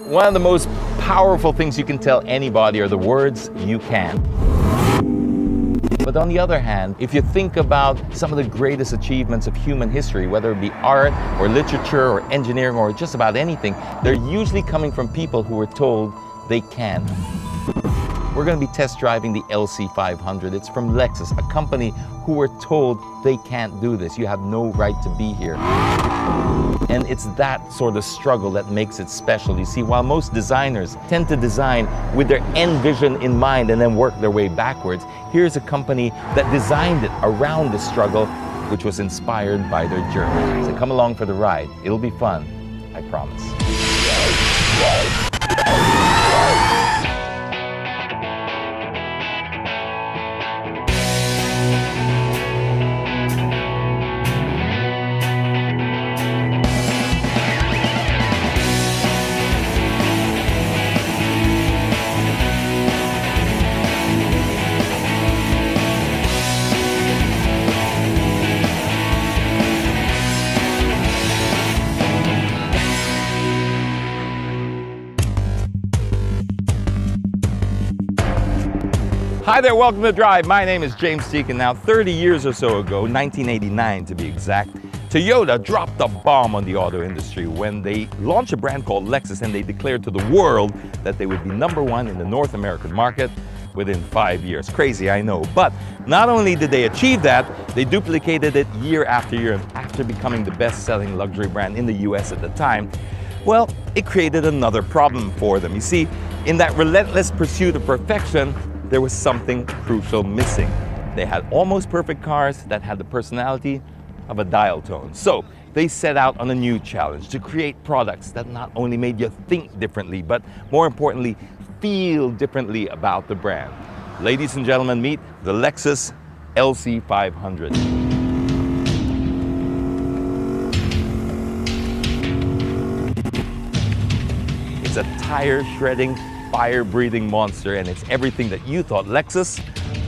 One of the most powerful things you can tell anybody are the words, "you can." But on the other hand, if you think about some of the greatest achievements of human history, whether it be art or literature or engineering or just about anything, they're usually coming from people who were told they can. We're going to be test driving the LC500. It's from Lexus, a company who were told they can't do this. You have no right to be here. And it's that sort of struggle that makes it special. You see, while most designers tend to design with their end vision in mind and then work their way backwards, here's a company that designed it around the struggle, which was inspired by their journey. So come along for the ride. It'll be fun, I promise. Hi there, welcome to Drive. My name is James Deakin. Now, 30 years or so ago, 1989 to be exact, Toyota dropped a bomb on the auto industry when they launched a brand called Lexus, and they declared to the world that they would be #1 in the North American market within 5 years. Crazy, I know. But not only did they achieve that, they duplicated it year after year, and after becoming the best-selling luxury brand in the US at the time, well, it created another problem for them. You see, in that relentless pursuit of perfection, there was something crucial missing. They had almost perfect cars that had the personality of a dial tone. So they set out on a new challenge to create products that not only made you think differently, but more importantly, feel differently about the brand. Ladies and gentlemen, meet the Lexus LC500. It's a tire-shredding, fire-breathing monster, and it's everything that you thought Lexus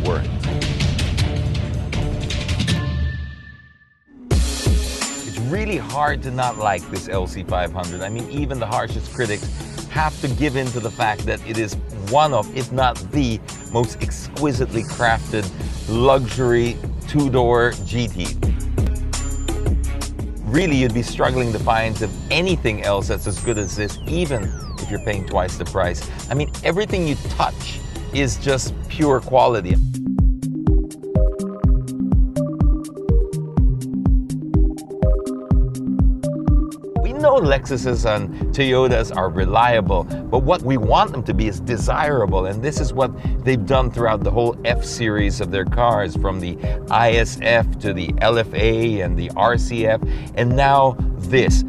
weren't. It's really hard to not like this LC500. I mean, even the harshest critics have to give in to the fact that it is one of, if not the, most exquisitely crafted luxury two-door GT. Really, you'd be struggling to find anything else that's as good as this, even if you're paying twice the price. I mean, everything you touch is just pure quality. We know Lexuses and Toyotas are reliable, but what we want them to be is desirable, and this is what they've done throughout the whole F-series of their cars, from the ISF to the LFA and the RCF, and now this.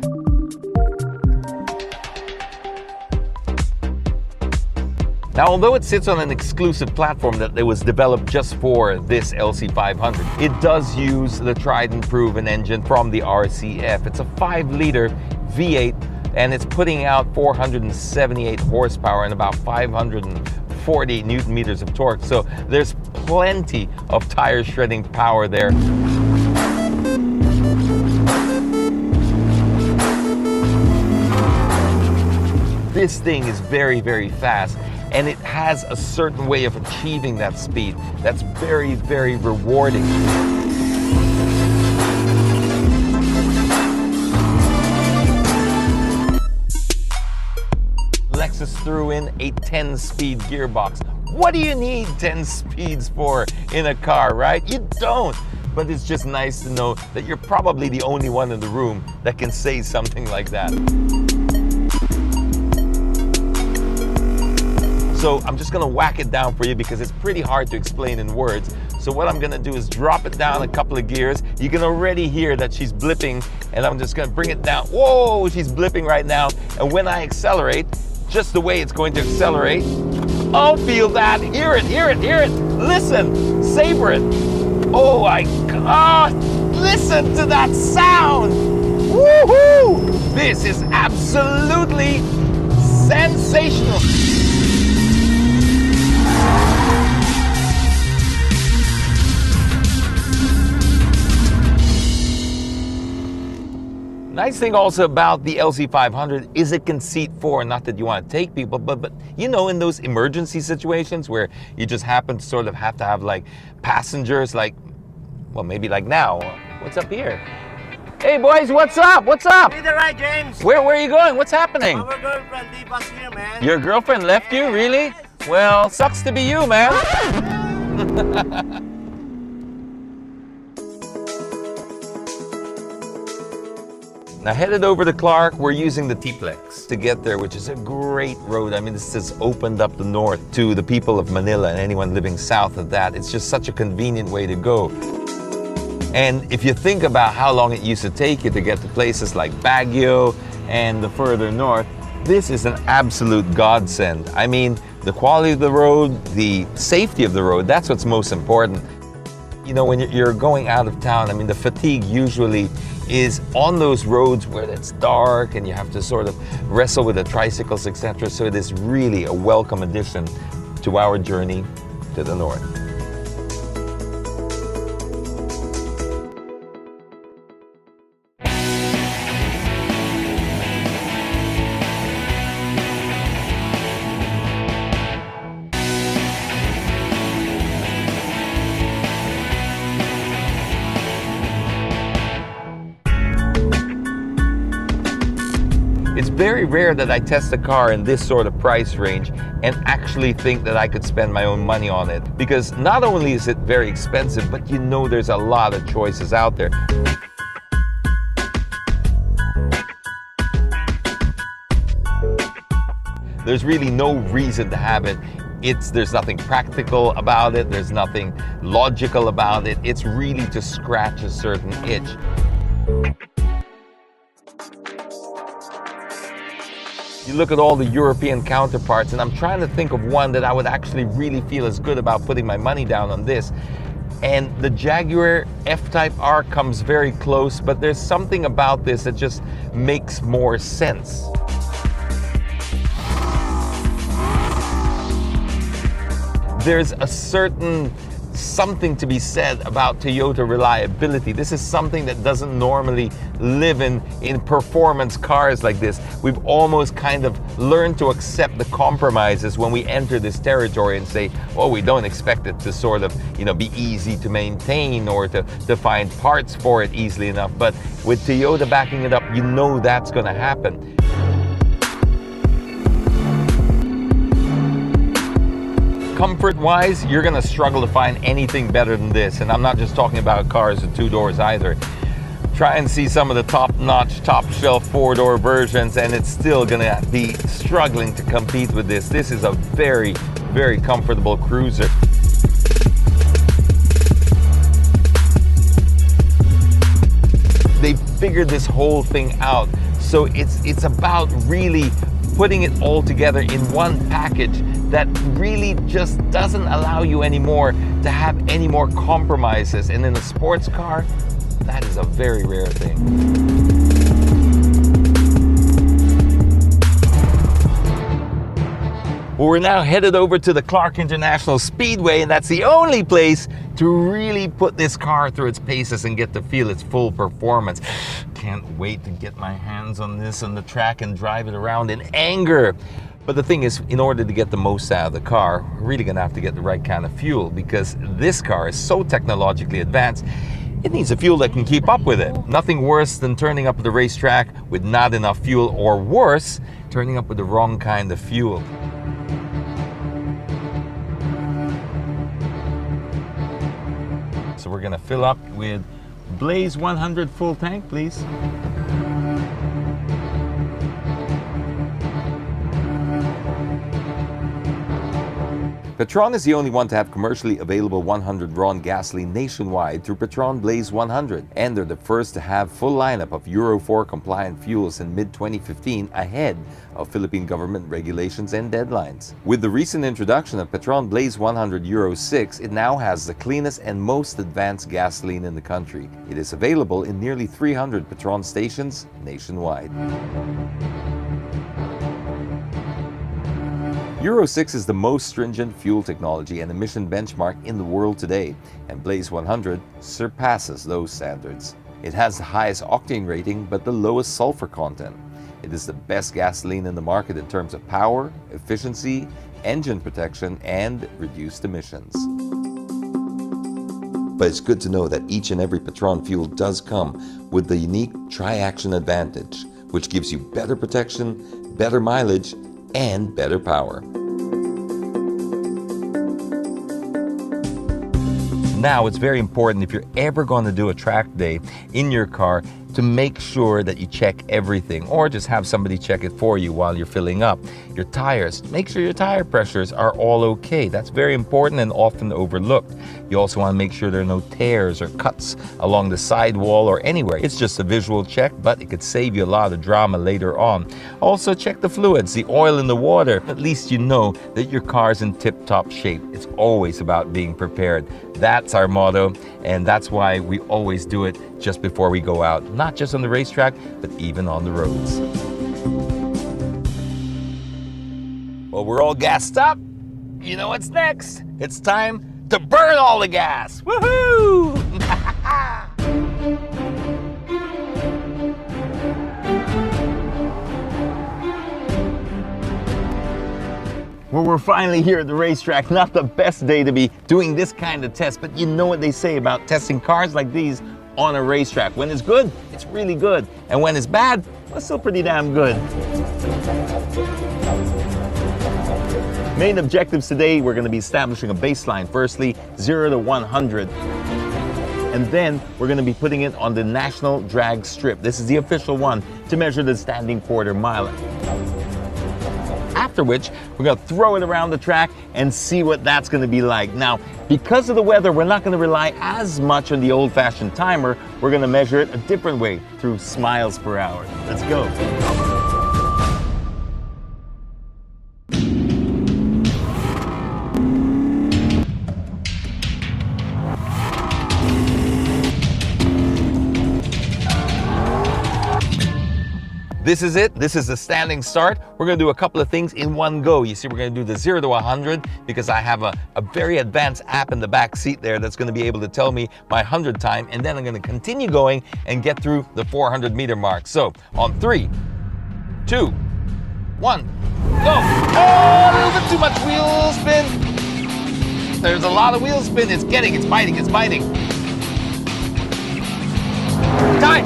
Now, although it sits on an exclusive platform that was developed just for this LC500, it does use the tried and proven engine from the RCF. It's a 5-liter V8, and it's putting out 478 horsepower and about 540 Newton meters of torque. So there's plenty of tire shredding power there. This thing is very, very fast, and it has a certain way of achieving that speed that's very, very rewarding. Lexus threw in a 10-speed gearbox. What do you need 10 speeds for in a car, right? You don't. But it's just nice to know that you're probably the only one in the room that can say something like that. So I'm just gonna whack it down for you because it's pretty hard to explain in words. So what I'm gonna do is drop it down a couple of gears. You can already hear that she's blipping, and I'm just gonna bring it down. Whoa, she's blipping right now. And when I accelerate, just the way it's going to accelerate, oh, feel that, hear it, hear it, hear it. Listen, savor it. Oh my God, listen to that sound. Woohoo! This is absolutely sensational. Nice thing also about the LC500 is it can seat four. Not that you want to take people, but you know, in those emergency situations where you just happen to sort of have to have like passengers, like, well, maybe like now. What's up here? Hey boys, what's up? What's up? Need the ride, James. Where are you going? What's happening? Our girlfriend leave us here, man. Your girlfriend left you, really? Well, sucks to be you, man. Now headed over to Clark, we're using the T-Plex to get there, which is a great road. I mean, this has opened up the north to the people of Manila and anyone living south of that. It's just such a convenient way to go. And if you think about how long it used to take you to get to places like Baguio and the further north, this is an absolute godsend. I mean, the quality of the road, the safety of the road, that's what's most important. You know, when you're going out of town, I mean, the fatigue usually is on those roads where it's dark and you have to sort of wrestle with the tricycles, etc. So it is really a welcome addition to our journey to the north. It's very rare that I test a car in this sort of price range and actually think that I could spend my own money on it. Because not only is it very expensive, but you know there's a lot of choices out there. There's really no reason to have it. There's nothing practical about it. There's nothing logical about it. It's really to scratch a certain itch. You look at all the European counterparts, and I'm trying to think of one that I would actually really feel as good about putting my money down on this. And the Jaguar F-Type R comes very close, but there's something about this that just makes more sense. There's a certain something to be said about Toyota reliability. This is something that doesn't normally live in performance cars like this. We've almost kind of learned to accept the compromises when we enter this territory and say, well, we don't expect it to sort of, you know, be easy to maintain or to find parts for it easily enough. But with Toyota backing it up, you know that's going to happen. Comfort-wise, you're gonna struggle to find anything better than this. And I'm not just talking about cars with two doors either. Try and see some of the top-notch, top-shelf four-door versions, and it's still gonna be struggling to compete with this. This is a very, very comfortable cruiser. They figured this whole thing out. So it's about really putting it all together in one package that really just doesn't allow you anymore to have any more compromises. And in a sports car, that is a very rare thing. Well, we're now headed over to the Clark International Speedway, and that's the only place to really put this car through its paces and get to feel its full performance. Can't wait to get my hands on this on the track and drive it around in anger. But the thing is, in order to get the most out of the car, we're really gonna have to get the right kind of fuel, because this car is so technologically advanced, it needs a fuel that can keep up with it. Nothing worse than turning up at the racetrack with not enough fuel, or worse, turning up with the wrong kind of fuel. So we're gonna fill up with Blaze 100 full tank, please. Petron is the only one to have commercially available 100 RON gasoline nationwide through Petron Blaze 100, and they're the first to have full lineup of Euro 4 compliant fuels in mid-2015 ahead of Philippine government regulations and deadlines. With the recent introduction of Petron Blaze 100 Euro 6, it now has the cleanest and most advanced gasoline in the country. It is available in nearly 300 Petron stations nationwide. Euro 6 is the most stringent fuel technology and emission benchmark in the world today, and Blaze 100 surpasses those standards. It has the highest octane rating but the lowest sulfur content. It is the best gasoline in the market in terms of power, efficiency, engine protection, and reduced emissions. But it's good to know that each and every Petron fuel does come with the unique tri-action advantage, which gives you better protection, better mileage, and better power. Now, it's very important if you're ever going to do a track day in your car to make sure that you check everything, or just have somebody check it for you while you're filling up. Your tires, make sure your tire pressures are all okay. That's very important and often overlooked. You also want to make sure there are no tears or cuts along the sidewall or anywhere. It's just a visual check, but it could save you a lot of drama later on. Also, check the fluids, the oil in the water. At least you know that your car's in tip-top shape. It's always about being prepared. That's our motto, and that's why we always do it just before we go out. Not just on the racetrack, but even on the roads. Well, we're all gassed up. You know what's next? It's time to burn all the gas. Woohoo! Well, we're finally here at the racetrack. Not the best day to be doing this kind of test, but you know what they say about testing cars like these on a racetrack. When it's good, it's really good. And when it's bad, well, it's still pretty damn good. Main objectives today, we're going to be establishing a baseline. Firstly, 0 to 100. And then we're going to be putting it on the National Drag Strip. This is the official one to measure the standing quarter mile. After which, we're going to throw it around the track and see what that's going to be like. Now, because of the weather, we're not going to rely as much on the old-fashioned timer. We're going to measure it a different way, through miles per hour. Let's go. This is it. This is the standing start. We're going to do a couple of things in one go. You see, we're going to do the 0 to 100 because I have a very advanced app in the back seat there that's going to be able to tell me my 100 time, and then I'm going to continue going and get through the 400 meter mark. So on 3, 2, 1, go. Oh, a little bit too much wheel spin. There's a lot of wheel spin. It's biting. Time.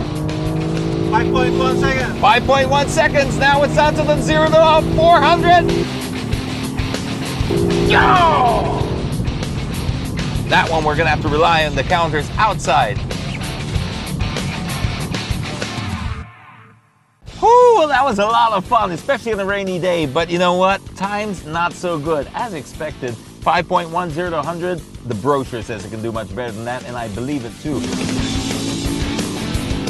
5.1 seconds. 5.1 seconds. Now it's down to the 0 to 400. Yo! That one we're going to have to rely on the counters outside. Whew, that was a lot of fun, especially on a rainy day. But you know what? Time's not so good. As expected, 5.1, 0 to 100. The brochure says it can do much better than that, and I believe it too.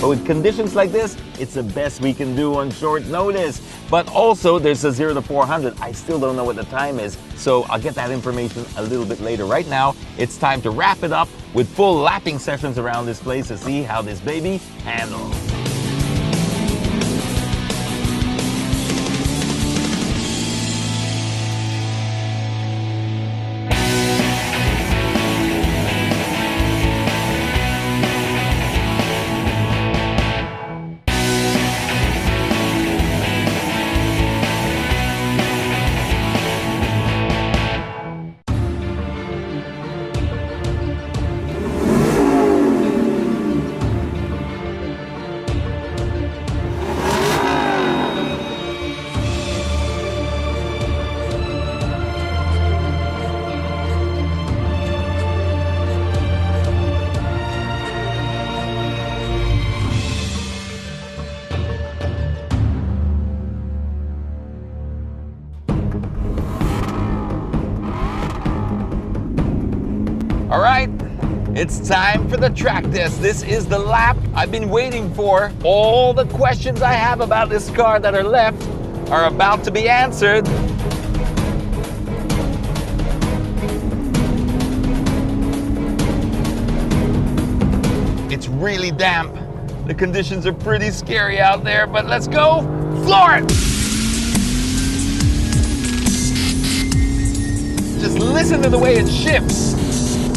But with conditions like this, it's the best we can do on short notice. But also, there's a 0 to 400. I still don't know what the time is, so I'll get that information a little bit later. Right now, it's time to wrap it up with full lapping sessions around this place to see how this baby handles. All right, it's time for the track test. This is the lap I've been waiting for. All the questions I have about this car that are left are about to be answered. It's really damp. The conditions are pretty scary out there, but let's go. Floor it! Just listen to the way it shifts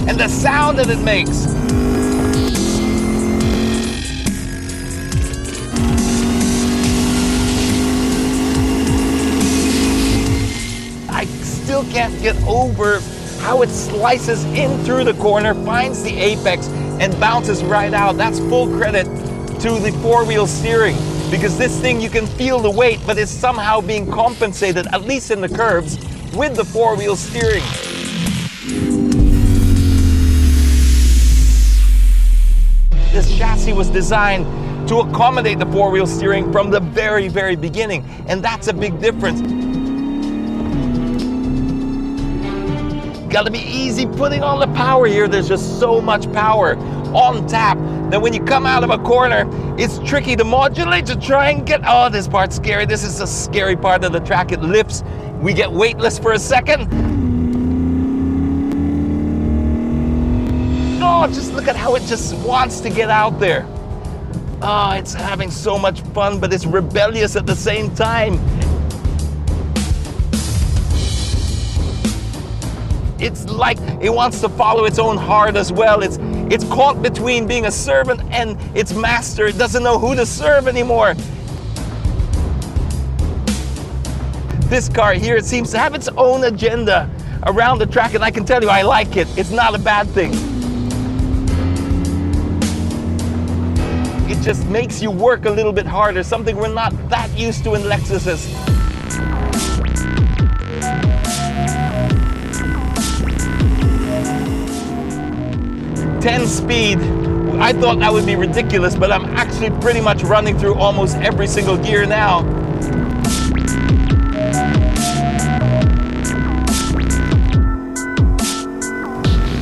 and the sound that it makes. still can't get over how it slices in through the corner, finds the apex, and bounces right out. That's full credit to the four-wheel steering, because this thing, you can feel the weight, but it's somehow being compensated, at least in the curves, with the four-wheel steering. This chassis was designed to accommodate the four-wheel steering from the very, very beginning, and that's a big difference. Gotta be easy putting on the power here. There's just so much power on tap that when you come out of a corner, it's tricky to modulate, to try and get, oh, this part's scary. This is the scary part of the track. It lifts. We get weightless for a second. Oh, just look at how it just wants to get out there. Oh, it's having so much fun, but it's rebellious at the same time. It's like it wants to follow its own heart as well. It's caught between being a servant and its master. It doesn't know who to serve anymore. This car here, it seems to have its own agenda around the track, and I can tell you, I like it. It's not a bad thing. It just makes you work a little bit harder, something we're not that used to in Lexuses. 10 speed, I thought that would be ridiculous, but I'm actually pretty much running through almost every single gear now.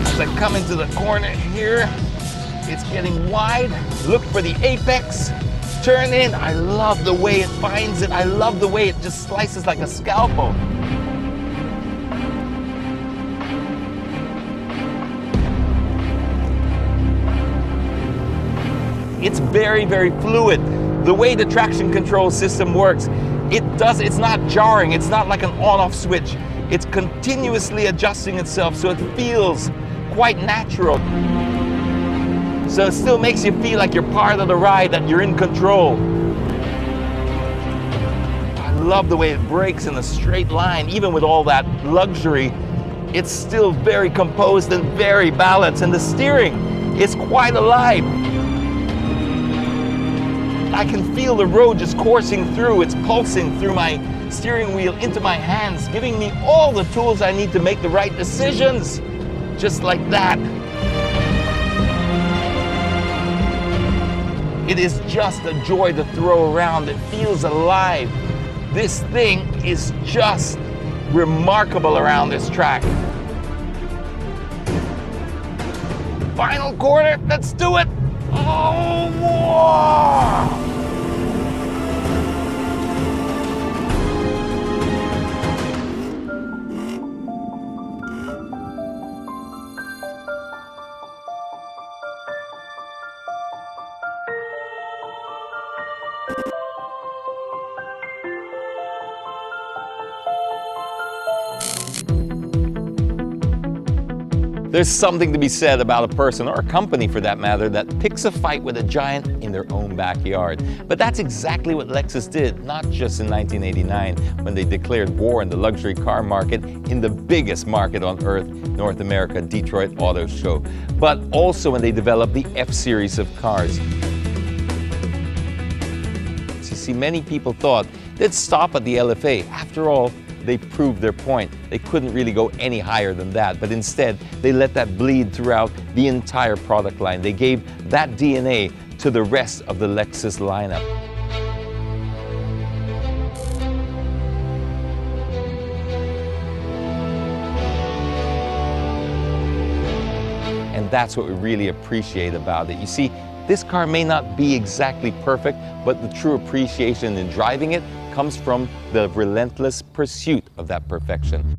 As I come into the corner here, it's getting wide. Look for the apex. Turn in. I love the way it finds it. I love the way it just slices like a scalpel. It's very, very fluid. The way the traction control system works, it's not jarring. It's not like an on-off switch. It's continuously adjusting itself, so it feels quite natural. So it still makes you feel like you're part of the ride, that you're in control. I love the way it brakes in a straight line. Even with all that luxury, it's still very composed and very balanced. And the steering is quite alive. I can feel the road just coursing through. It's pulsing through my steering wheel into my hands, giving me all the tools I need to make the right decisions. Just like that. It is just a joy to throw around. It feels alive. This thing is just remarkable around this track. Final corner, let's do it. Oh, whoa. There's something to be said about a person, or a company for that matter, that picks a fight with a giant in their own backyard. But that's exactly what Lexus did, not just in 1989 when they declared war on the luxury car market in the biggest market on earth, North America, Detroit Auto Show, but also when they developed the F-Series of cars. So you see, many people thought they'd stop at the LFA. After all, they proved their point. They couldn't really go any higher than that, but instead they let that bleed throughout the entire product line. They gave that DNA to the rest of the Lexus lineup. And that's what we really appreciate about it. You see, this car may not be exactly perfect, but the true appreciation in driving it comes from the relentless pursuit of that perfection.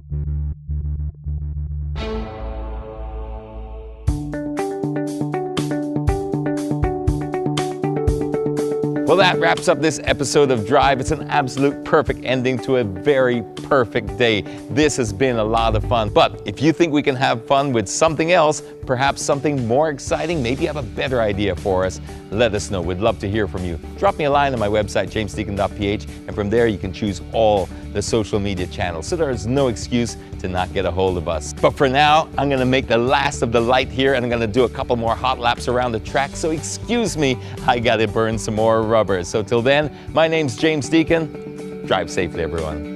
Well, that wraps up this episode of Drive. It's an absolute perfect ending to a very perfect day. This has been a lot of fun. But if you think we can have fun with something else, perhaps something more exciting? Maybe you have a better idea for us. Let us know. We'd love to hear from you. Drop me a line on my website, jamesdeakin.ph, and from there you can choose all the social media channels, so there is no excuse to not get a hold of us. But for now, I'm gonna make the last of the light here, and I'm gonna do a couple more hot laps around the track, so excuse me, I gotta burn some more rubber. So till then, my name's James Deakin. Drive safely, everyone.